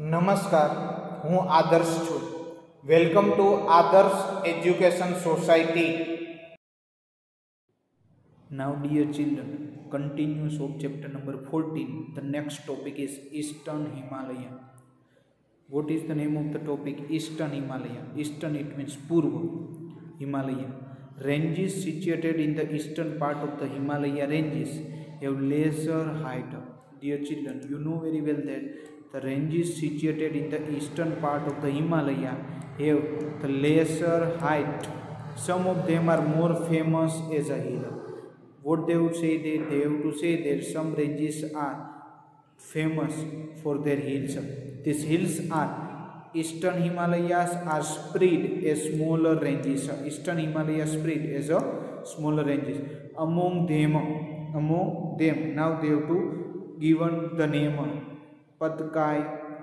નમસ્કાર, હું આદર્શ છું. વેલકમ ટુ આદર્શ education society. Now, dear children, continuous of chapter number 14. The next topic is Eastern Himalaya. What is the name of the topic? Eastern Himalaya. Eastern, it means Purva Himalaya. Ranges situated in the eastern part of the Himalaya ranges have lesser height. Dear children, you know very well that the ranges situated in the eastern part of the Himalaya have the lesser height. Some of them are more famous as a hill. What they would say, they have to say that some ranges are famous for their hills. These hills are Eastern Himalayas are spread as smaller ranges. Eastern Himalayas spread as a smaller ranges. Among them, now they have to given the name Patkai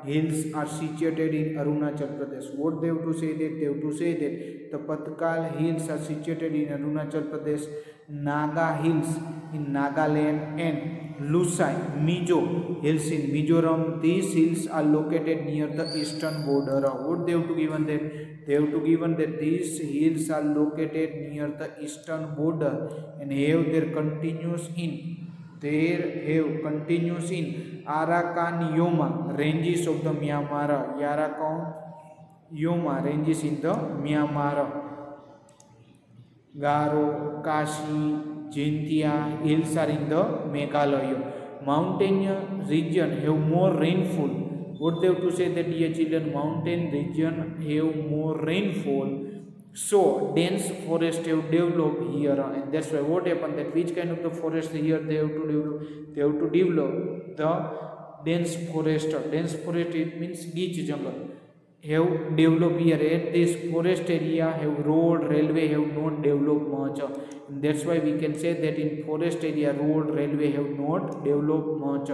hills are situated in Arunachal Pradesh. What they have to say that? They have to say that the Patkal hills are situated in Arunachal Pradesh, Naga hills in Nagaland, and Lusai, Mizo hills in Mizoram. These hills are located near the eastern border. What they have to given that? They have to given that these hills are located near the eastern border and have their continuous in Arakan Yoma ranges of the Myanmar. Arakan Yoma ranges in the Myanmar. Garo, Kashi, Jintia hills are in the Meghalaya. Mountain region have more rainfall. What they have to say that, dear children? Mountain region have more rainfall, so dense forest have developed here, and that's why what happened that which kind of the forest here they have to develop? They have to develop the dense forest. Dense forest, it means gich jungle, have developed here. At this forest area have road, railway have not developed much, and that's why we can say that in forest area road, railway have not developed much.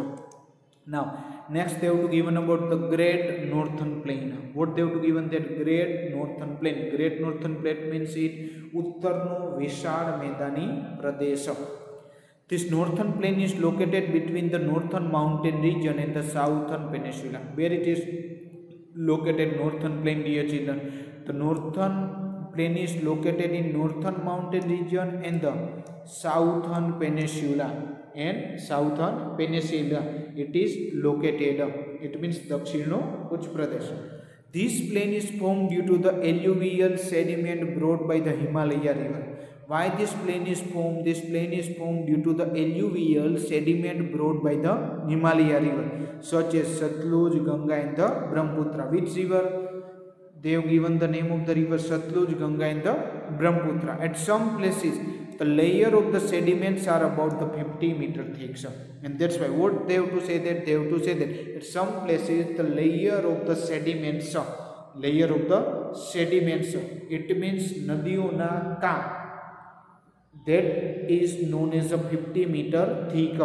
Now, next they have to given about the Great Northern Plain. What they have to given that? Great Northern Plain. Great Northern Plain means it Uttarno Vishal Medani Pradesh. This northern plain is located between the northern mountain region and the southern peninsula. Where it is located, northern plain, dear children? The northern plain is located in northern mountain region and the southern peninsula. It is located. It means Dakshino Uch Pradesh. This plain is formed due to the alluvial sediment brought by the Himalaya river. Why this plain is formed? This plain is formed due to the alluvial sediment brought by the Himalaya river, such as Satluj, Ganga, and the Brahmaputra. Which river? They have given the name of the river Satluj, Ganga, and the Brahmaputra. At some places, the layer of the sediments are about the 50-meter thick, and that's why what they have to say that? They have to say that at some places the layer of the sediments, it means Nadiyona Ka, that is known as a 50-meter thick.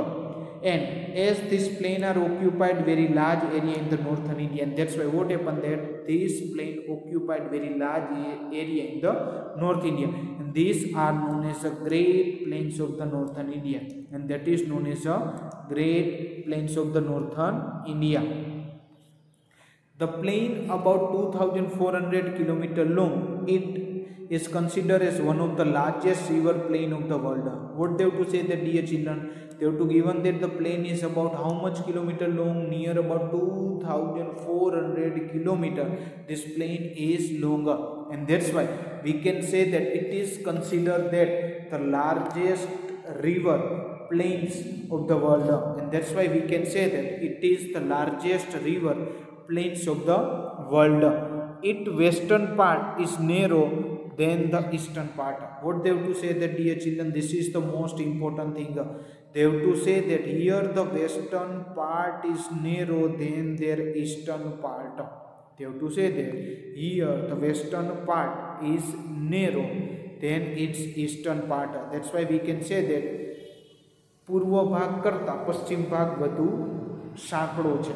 And as this plain are occupied very large area in the northern India, and that's why what happened that this plain occupied very large area in the North India, and these are known as the Great Plains of the Northern India, and that is known as a Great Plains of the Northern India. The plain about 2,400 km long, it is considered as one of the largest river plain of the world. What they have to say that, dear children? They have to given that the plain is about how much kilometer long? Near about 2,400 kilometer. This plain is longer, and that's why we can say that it is considered that the largest river plains of the world, and that's why we can say that it is the largest river plains of the world. Its western part is narrow than the eastern part. What they have to say that, dear children? This is the most important thing. They have to say that here the western part is narrow than their eastern part. They have to say that here the western part is narrow than its eastern part. That's why we can say that પૂર્વ ભાગ કરતા પશ્ચિમ ભાગ વધુ સાંકડો છે.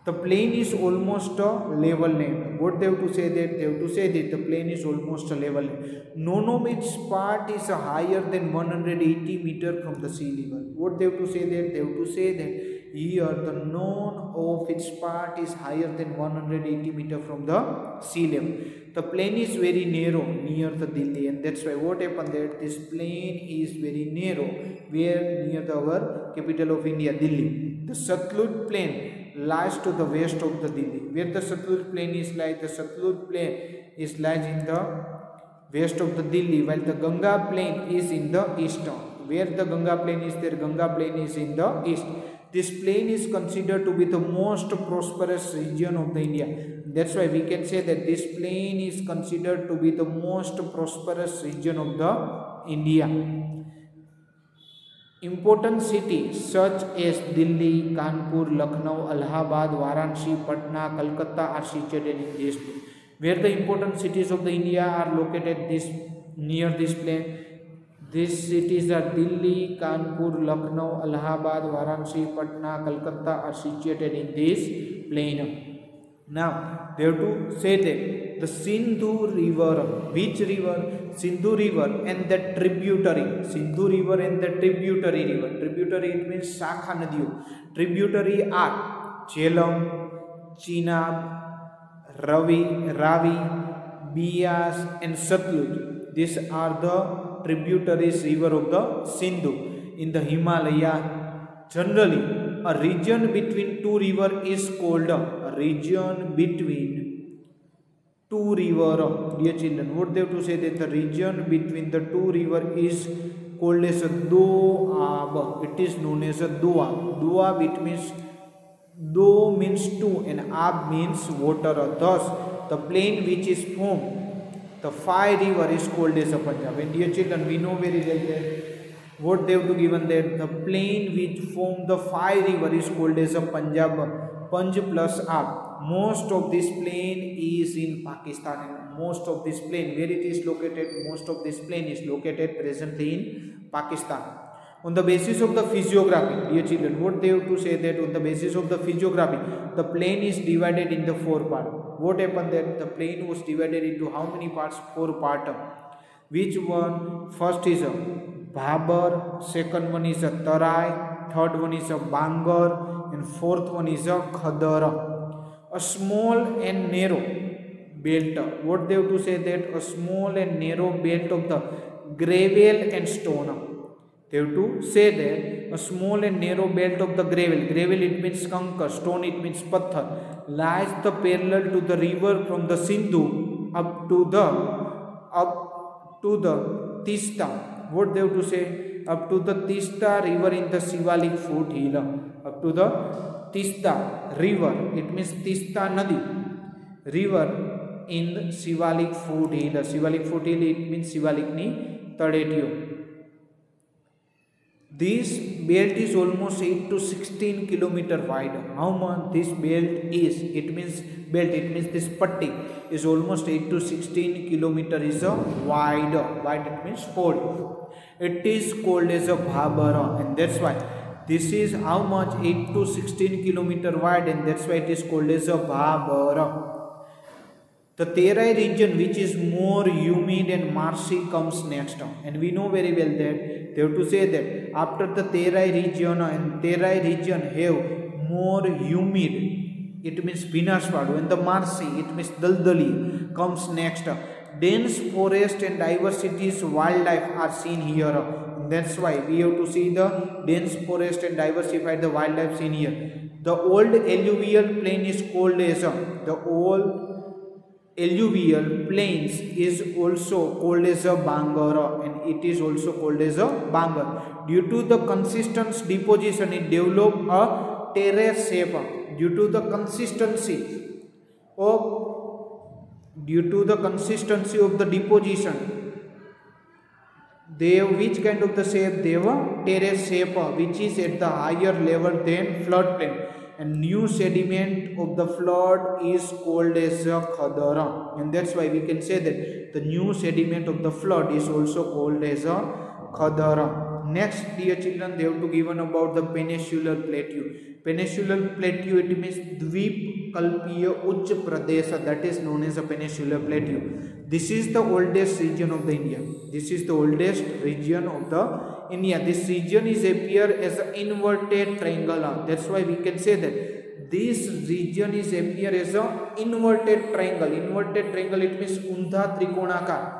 The plain is almost a level land. What they have to say that? They have to say that the plain is almost a level land. None of its part is higher than 180 meter from the sea level. What they have to say that? They have to say that Here the none of its part is higher than 180 meter from the sea level. The plain is very narrow near the Delhi, and that's why what happened that this plain is very narrow where near our capital of India, Delhi. The Satluj plain lies to the west of the Delhi. Where the Satluj plain is like, the Satluj plain is lies in the west of the Delhi, while the Ganga plain is in the east. Where the Ganga plain is there, Ganga plain is in the east. This plain is considered to be the most prosperous region of the India. That's why we can say that this plain is considered to be the most prosperous region of the India. Important cities such as Delhi, Kanpur, Lucknow, Allahabad, Varanasi, Patna, Kolkata are situated in this plain. Where the important cities of the India are located near this plain. These cities are Delhi, Kanpur, Lucknow, Allahabad, Varanasi, Patna, Kolkata are situated in this plain. Now, they have to say that the Sindhu river, which river? Sindhu river and the tributary. Sindhu river and the tributary river. Tributary, it means Shakha Nadiyo. Tributary are Jhelum, Chenab, Ravi, Beas and Satluj. These are the tributaries river of the Sindhu in the Himalaya. Generally, a region between two rivers is called a region between two rivers. Dear children, what they have to say that the region between the two rivers is called as a Doab. It is known as a Doab. Doab, it means Do means two and Ab means water. Thus, the plain which is formed the five river is called as a Punjab. And dear children, we know very well that what they have to given that the plain which form the five river is called as a Punjab. Panj plus Ab. Most of this plain is in Pakistan, and most of this plain where it is located, most of this plain is located presently in Pakistan. On the basis of the physiography, dear children, what they have to say that on the basis of the physiography, the plain is divided into four parts. What happened that the plain was divided into how many parts? Four parts. Which one? First is a Bhabar, second one is a Tarai, third one is a Bangar, and fourth one is a Khadara. A small and narrow belt. What they have to say that a small and narrow belt of the gravel and stone. They have to say that a small and narrow belt of the gravel. Gravel, it means kankar, stone, it means pathar, lies the parallel to the river from the Sindhu up to the Tista. What they have to say? Up to the Tista river in the Shivalik foothill. Up to the Tista river, it means Tista Nadi river in the Shivalik foothill. Shivalik foothill, it means Shivalik ni Tadetiyo. This belt is almost 8 to 16 kilometer wide. How much this belt is? It means belt, it means this patti is almost 8 to 16 kilometer is a wide. Wide, it means whole. It is called as a Bhabara, and that's why this is how much? 8 to 16 kilometer wide, and that's why it is called as a Bhabara. The Terai region, which is more humid and marshy, comes next. And we know very well that they have to say that after the Terai region, and Terai region have more humid, it means Binashwadu, and the marshy, it means Daldali, comes next. Dense forest and diversities wildlife are seen here. And that's why we have to see the dense forest and diversified the wildlife seen here. The old alluvial plain is called as the old alluvial plains is also called as a Bangara, and it is also called as a Bangar. Due to the consistent deposition, it developed a terrace shape. Due to the consistency of the deposition, they have which kind of the shape? They have a terrace shape, which is at the higher level than floodplain. And new sediment of the flood is called as a Khadara, and that's why we can say that the new sediment of the flood is also called as a Khadara. Next, dear children, they have to given about the peninsular plateau. Peninsular plateau, it means Dvip Kalpiya Uch Pradesha, that is known as a peninsular plateau. This is the oldest region of the India. This is the oldest region of the India, this region is appear as an inverted triangle. That's why we can say that this region is appear as an inverted triangle. Inverted triangle, it means undha trikonakar.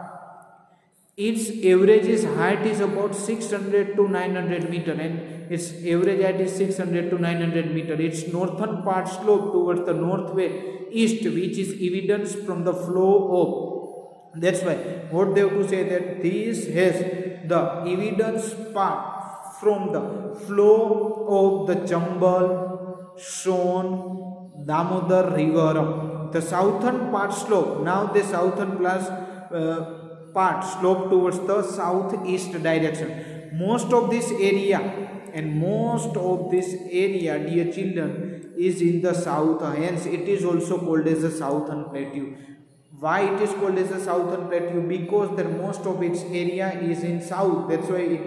Its average is height is about 600 to 900 meter, and its average height is 600 to 900 meter. Its northern part slope towards the northwest east, which is evidence from the flow of. That's why what they have to say that this has the evidence part from the flow of the Chambal, Son, Damodar river. The southern part slope. Now the southern part slope towards the southeast direction. Most of this area, dear children, is in the south. Hence it is also called as the southern plateau. Why it is called as a southern plateau? Because the most of its area is in south. That's why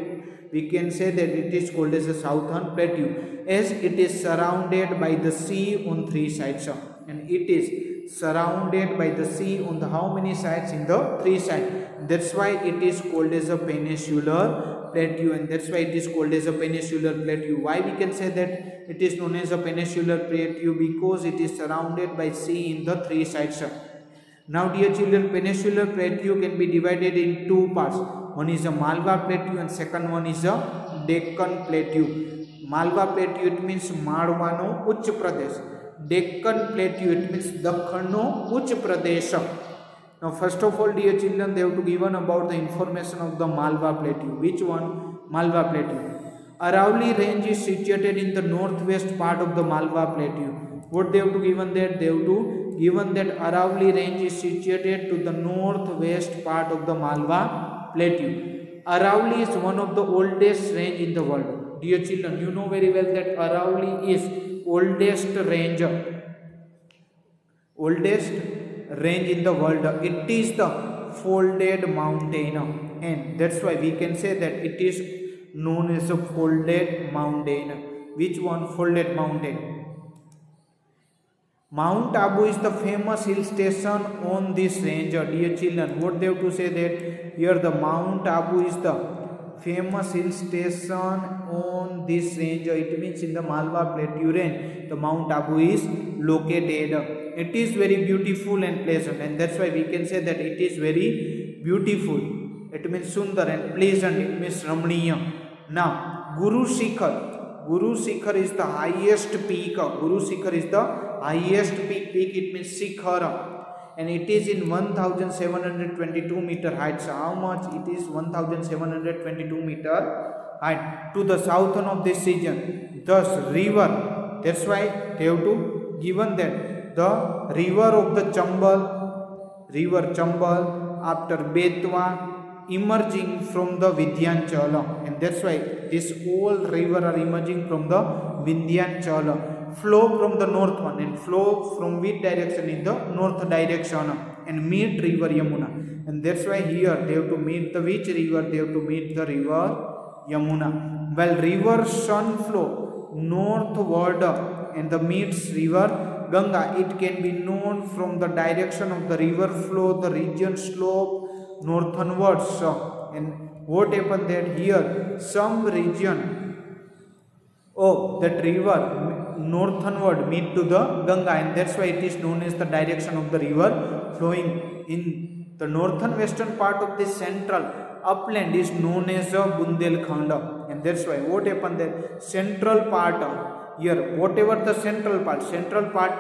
we can say that it is called as a southern plateau, as it is surrounded by the sea on three sides. And it is surrounded by the sea on the how many sides? In the three sides. That's why it is called as a peninsular plateau, and that's why it is called as a peninsular plateau. Why we can say that it is known as a peninsular plateau? Because it is surrounded by sea in the three sides. Now dear children, peninsular plateau can be divided in two parts. One is a Malwa plateau and second one is a Deccan plateau. Malwa plateau, it means Malwano Uch Pradesh. Deccan plateau, it means Dakhanno Uch Pradesh. Now first of all, dear children, they have to given about the information of the Malwa plateau. Which one? Malwa plateau. Aravalli range is situated in the northwest part of the Malwa plateau. What they have to given that? They have to given that Aravalli range is situated to the northwest part of the Malwa plateau. Aravalli is one of the oldest range in the world. Dear children, you know very well that Aravalli is oldest range in the world. It is the folded mountain, and that's why we can say that it is known as a folded mountain. Which one? Folded mountain. Mount Abu is the famous hill station on this range. Dear children, what they have to say that here the Mount Abu is the famous hill station on this range. It means in the Malwa plateau range, the Mount Abu is located. It is very beautiful and pleasant, and that's why we can say that it is very beautiful. It means Sundar and pleasant. It means Ramaniya. Now Guru Shikhar is the highest peak. Guru Shikhar is the highest peak. It means Shikhar, and it is in 1722 meter height. So how much? It is 1722 meter height to the southern of this region. Thus river, that's why they have to given that the river of the Chambal after Betwa emerging from the Vindhyachal, and that's why this whole river are emerging from the Vindhyachal, flow from the north one, and flow from which direction? In the north direction, and meet river Yamuna. And that's why here they have to meet the which river? They have to meet the river Yamuna. While river Son flow northward and the meets river Ganga, it can be known from the direction of the river flow, the region slope northwards. And what happened that here some region of that river northward meet to the Ganga, and that's why it is known as the direction of the river flowing. In the northern western part of the central upland is known as Bundelkhand, and that's why what happened that central part here, whatever the central part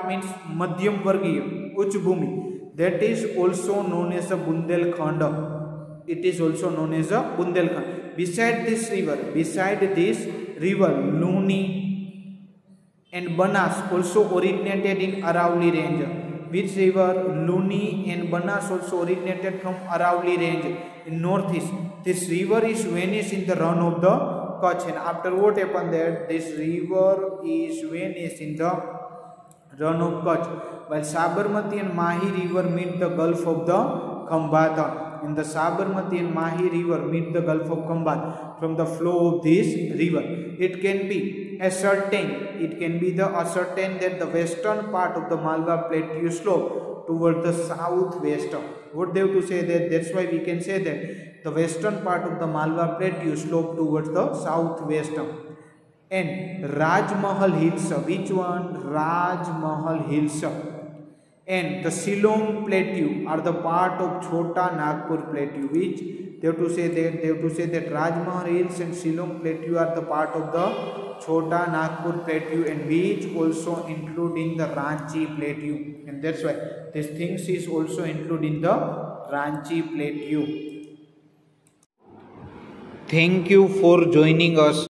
means Madhyam Vargiya Uch Bhumi, that is also known as a Bundelkhand. It is also known as a Bundelkhand. Beside this river, Luni and Banas also originated in Aravalli range. Which river? Luni and Banas also originated from Aravalli range in northeast. This river is vanished in the run of the Kutch, and after what happened there, this river is vanished in the run of Kutch, while Sabarmati and Mahi river meet the Gulf of the Khambhat. In the Sabarmati and Mahi river meet the Gulf of Khambhat from the flow of this river. It can be ascertained that the western part of the Malwa plateau slope toward the southwest. What they have to say that? That's why we can say that the western part of the Malwa Plateau slope towards the southwest. And Rajmahal Hills, which one? Rajmahal Hills. And the Shillong Plateau are the part of Chota Nagpur Plateau, which they have to say that Rajmahal Hills and Shillong Plateau are the part of the Chota Nagpur Plateau, and which also include in the Ranchi Plateau, and that's why these things is also included in the Ranchi Plateau. Thank you for joining us.